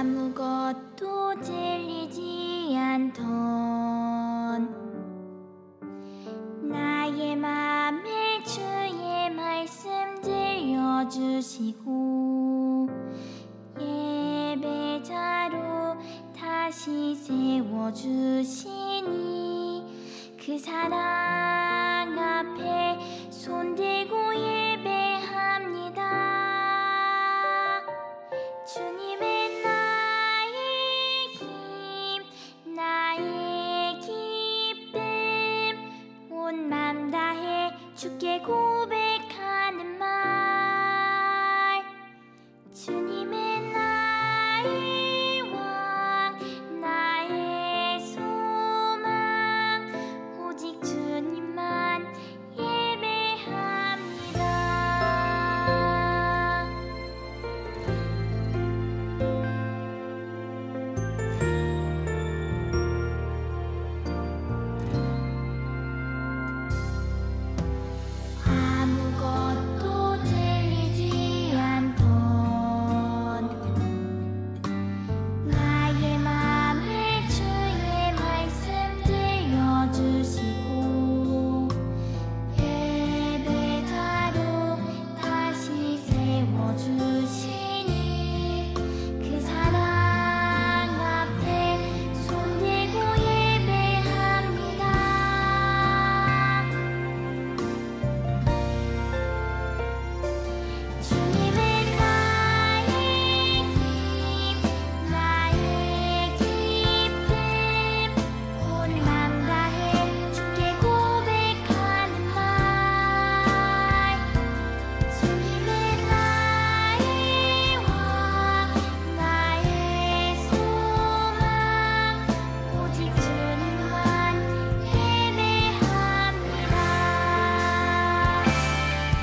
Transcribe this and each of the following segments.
아무것도 질리지 않던 나의 맘에 주의 말씀 들려주시고 예배자로 다시 세워주시니 그 사랑 앞에 손들고 예배합니다. 주님의 나의 힘, 나의 기쁨, 온 맘 다해 주께 고백하는 말. 주님의 나의 왕, 나의 소망, 오직 주님만 예배합니다. 아무것도 들리지 않던 나의 맘에 주의 말씀 들려주시고 예배자로 다시 세워주시니 그 사랑 앞에 손들고 예배합니다. 주님의 나의 힘, 나의 기쁨, 온 맘 다해 주께 고백하는 말. 주님의 나의 왕, 나의 소망, 오직 주님만 예배합니다.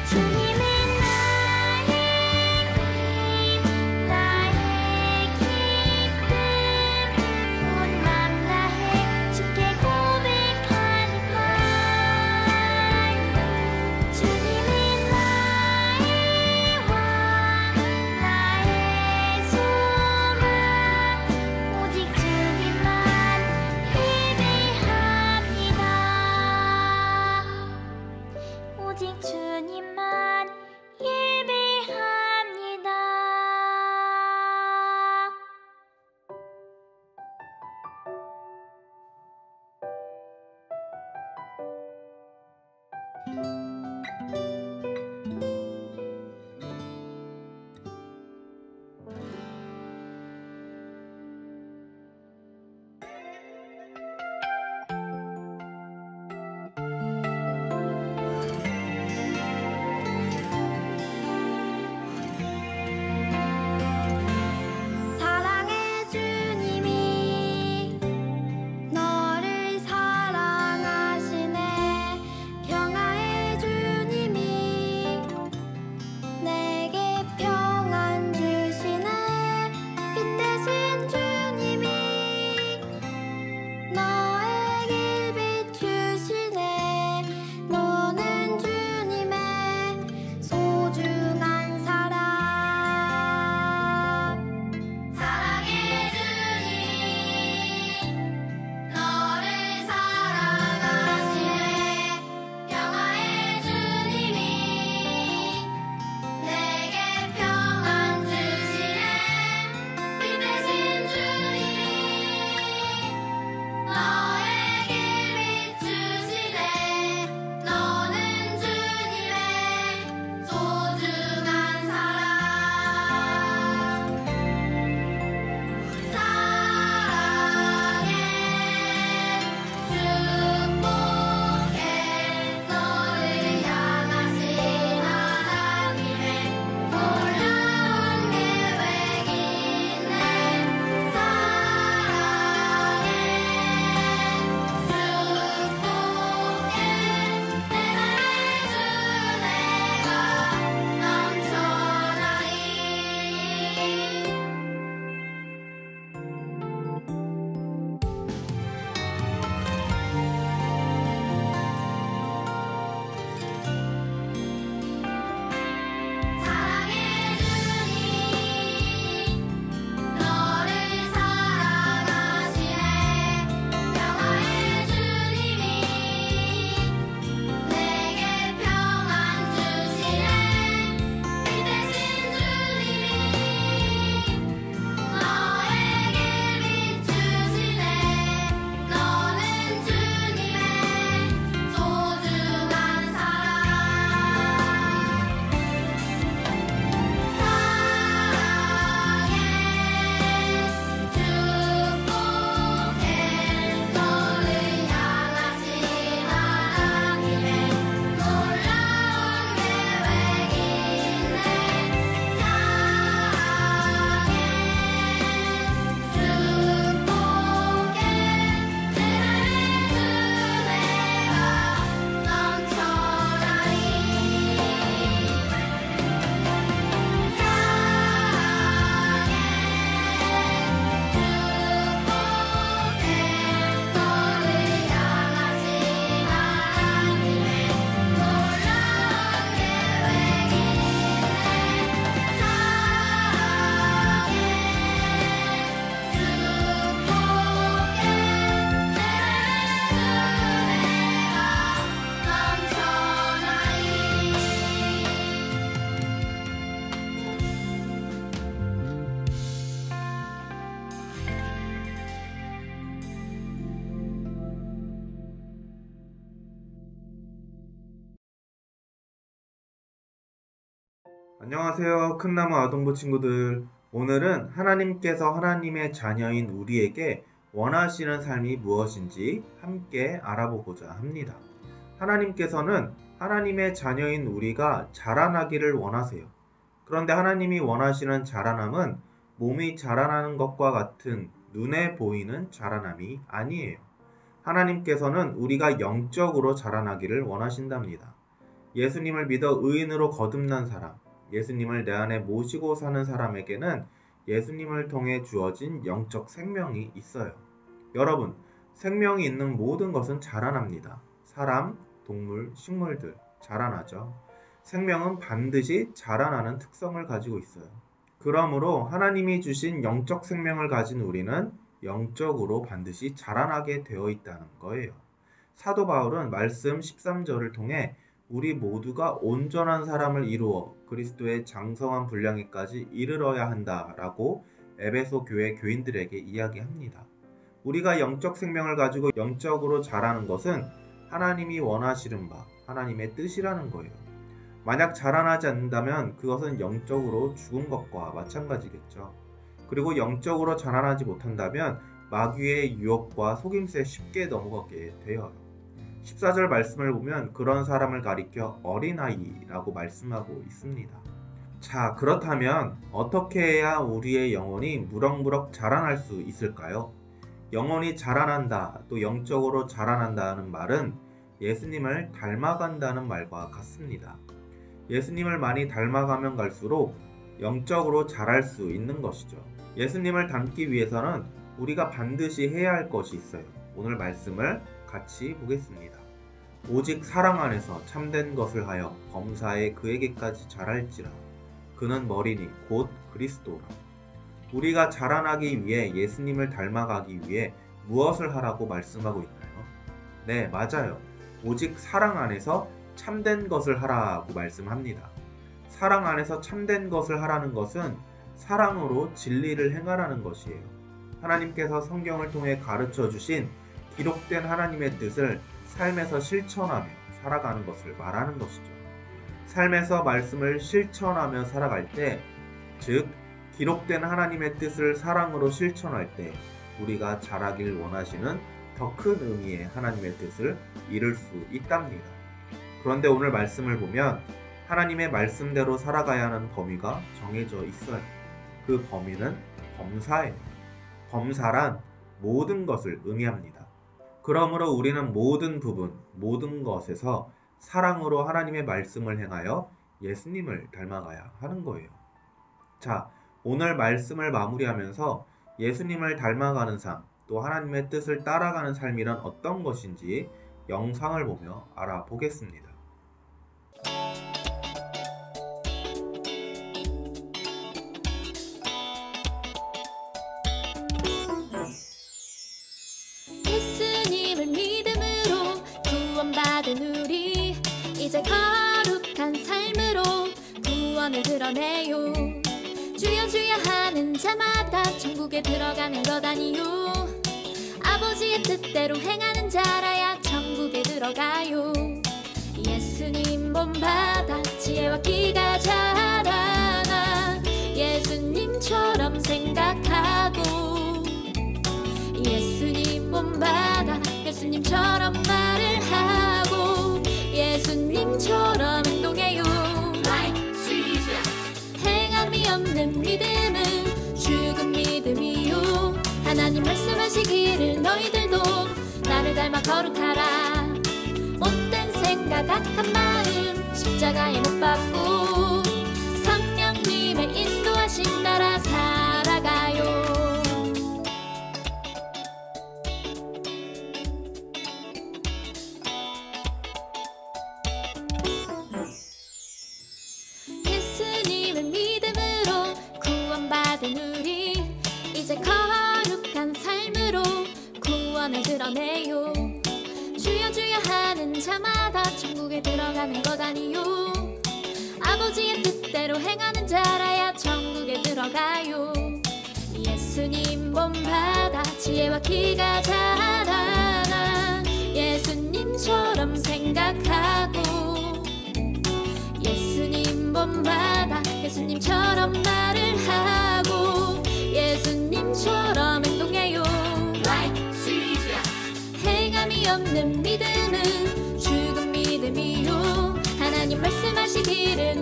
주님의 나의 힘, 나의 기쁨, 온 맘 다해 주께 고백하는 말. 주님의 나의 왕, 나의 소망, 오직 주님만 예배합니다. 오직 주님만 예배합니다. 사랑의 주님이 너를 사랑하시네. 평화의 안녕하세요. 큰나무 아동부 친구들. 오늘은 하나님께서 하나님의 자녀인 우리에게 원하시는 삶이 무엇인지 함께 알아보고자 합니다. 하나님께서는 하나님의 자녀인 우리가 자라나기를 원하세요. 그런데 하나님이 원하시는 자라남은 몸이 자라나는 것과 같은 눈에 보이는 자라남이 아니에요. 하나님께서는 우리가 영적으로 자라나기를 원하신답니다. 예수님을 믿어 의인으로 거듭난 사람, 예수님을 내 안에 모시고 사는 사람에게는 예수님을 통해 주어진 영적 생명이 있어요. 여러분, 생명이 있는 모든 것은 자라납니다. 사람, 동물, 식물들 자라나죠. 생명은 반드시 자라나는 특성을 가지고 있어요. 그러므로 하나님이 주신 영적 생명을 가진 우리는 영적으로 반드시 자라나게 되어 있다는 거예요. 사도 바울은 말씀 13절을 통해 우리 모두가 온전한 사람을 이루어 그리스도의 장성한 분량에까지 이르러야 한다라고 에베소 교회 교인들에게 이야기합니다. 우리가 영적 생명을 가지고 영적으로 자라는 것은 하나님이 원하시는 바, 하나님의 뜻이라는 거예요. 만약 자라나지 않는다면 그것은 영적으로 죽은 것과 마찬가지겠죠. 그리고 영적으로 자라나지 못한다면 마귀의 유혹과 속임수에 쉽게 넘어가게 되어요. 14절 말씀을 보면 그런 사람을 가리켜 어린아이라고 말씀하고 있습니다. 자, 그렇다면 어떻게 해야 우리의 영혼이 무럭무럭 자라날 수 있을까요? 영혼이 자라난다, 또 영적으로 자라난다는 말은 예수님을 닮아간다는 말과 같습니다. 예수님을 많이 닮아가면 갈수록 영적으로 자랄 수 있는 것이죠. 예수님을 닮기 위해서는 우리가 반드시 해야 할 것이 있어요. 오늘 말씀을 같이 보겠습니다. 오직 사랑 안에서 참된 것을 하여 범사에 그에게까지 자랄지라. 그는 머리니 곧 그리스도라. 우리가 자라나기 위해 예수님을 닮아가기 위해 무엇을 하라고 말씀하고 있나요? 네, 맞아요. 오직 사랑 안에서 참된 것을 하라고 말씀합니다. 사랑 안에서 참된 것을 하라는 것은 사랑으로 진리를 행하라는 것이에요. 하나님께서 성경을 통해 가르쳐 주신 기록된 하나님의 뜻을 삶에서 실천하며 살아가는 것을 말하는 것이죠. 삶에서 말씀을 실천하며 살아갈 때, 즉 기록된 하나님의 뜻을 사랑으로 실천할 때 우리가 자라길 원하시는 더 큰 의미의 하나님의 뜻을 이룰 수 있답니다. 그런데 오늘 말씀을 보면 하나님의 말씀대로 살아가야 하는 범위가 정해져 있어요. 그 범위는 범사예요. 범사란 모든 것을 의미합니다. 그러므로 우리는 모든 부분, 모든 것에서 사랑으로 하나님의 말씀을 행하여 예수님을 닮아가야 하는 거예요. 자, 오늘 말씀을 마무리하면서 예수님을 닮아가는 삶, 또 하나님의 뜻을 따라가는 삶이란 어떤 것인지 영상을 보며 알아보겠습니다. 예수님을 믿음으로 구원받은 우리 이제 거룩한 삶으로 구원을 드러내요. 주여 주여 하는 자마다 천국에 들어가는 것 아니요. 아버지의 뜻대로 행하는 자라야 천국에 들어가요. 예수님 본받아 지혜와 끼가 자라나 예수님처럼 생각하고 예수님 본받아 예수님처럼 말을 하고 예수님처럼 행동해요. 행함이 없는 믿음은 죽은 믿음이요. 하나님 말씀하시기를 너희들도 나를 닮아 거룩하라. 못된 생각 악한 마음 십자가에 못 박고 성령님의 인도하심 따라 살아가요. 예수님을 믿음으로 구원받은 우리 이제 거룩한 삶으로 구원을 드러내요. 주여 주여 하는 자마다 천국에 들어가는 것 아니요. 아버지의 뜻대로 행하는 자라야 천국에 들어가요. 예수님 본받아 지혜와 끼가 자라나 예수님처럼 생각하고 예수님 본받아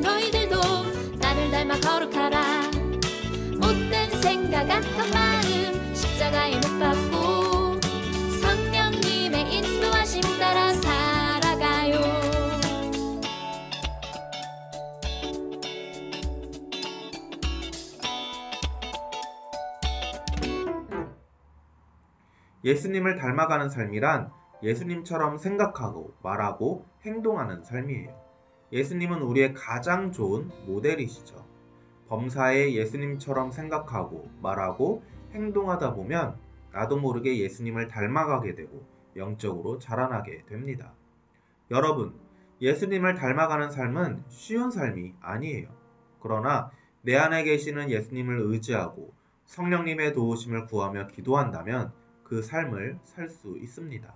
너희들도 나를 닮아 거룩하라. 못된 생각 악한 마음 십자가에 못 박고 성령님의 인도하심 따라 살아가요. 예수님을 닮아가는 삶이란 예수님처럼 생각하고 말하고 행동하는 삶이에요. 예수님은 우리의 가장 좋은 모델이시죠. 범사에 예수님처럼 생각하고 말하고 행동하다 보면 나도 모르게 예수님을 닮아가게 되고 영적으로 자라나게 됩니다. 여러분, 예수님을 닮아가는 삶은 쉬운 삶이 아니에요. 그러나 내 안에 계시는 예수님을 의지하고 성령님의 도우심을 구하며 기도한다면 그 삶을 살 수 있습니다.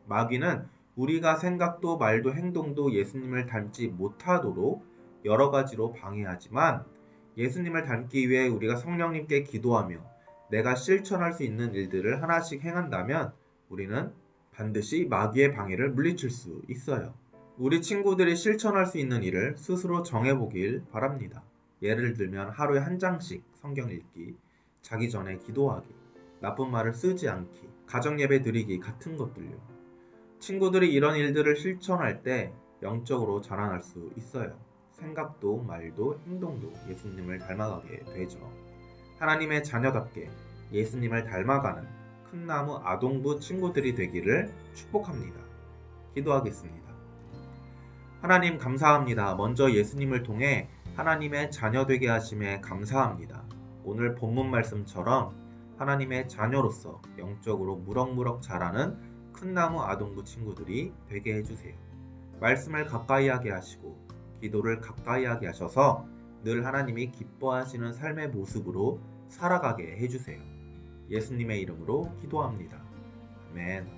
마귀는 우리가 생각도 말도 행동도 예수님을 닮지 못하도록 여러 가지로 방해하지만 예수님을 닮기 위해 우리가 성령님께 기도하며 내가 실천할 수 있는 일들을 하나씩 행한다면 우리는 반드시 마귀의 방해를 물리칠 수 있어요. 우리 친구들이 실천할 수 있는 일을 스스로 정해보길 바랍니다. 예를 들면 하루에 한 장씩 성경 읽기, 자기 전에 기도하기, 나쁜 말을 쓰지 않기, 가정예배 드리기 같은 것들요. 친구들이 이런 일들을 실천할 때 영적으로 자라날 수 있어요. 생각도 말도 행동도 예수님을 닮아가게 되죠. 하나님의 자녀답게 예수님을 닮아가는 큰나무 아동부 친구들이 되기를 축복합니다. 기도하겠습니다. 하나님 감사합니다. 먼저 예수님을 통해 하나님의 자녀 되게 하심에 감사합니다. 오늘 본문 말씀처럼 하나님의 자녀로서 영적으로 무럭무럭 자라는 큰나무 아동부 친구들이 되게 해주세요. 말씀을 가까이 하게 하시고 기도를 가까이 하게 하셔서 늘 하나님이 기뻐하시는 삶의 모습으로 살아가게 해주세요. 예수님의 이름으로 기도합니다. 아멘.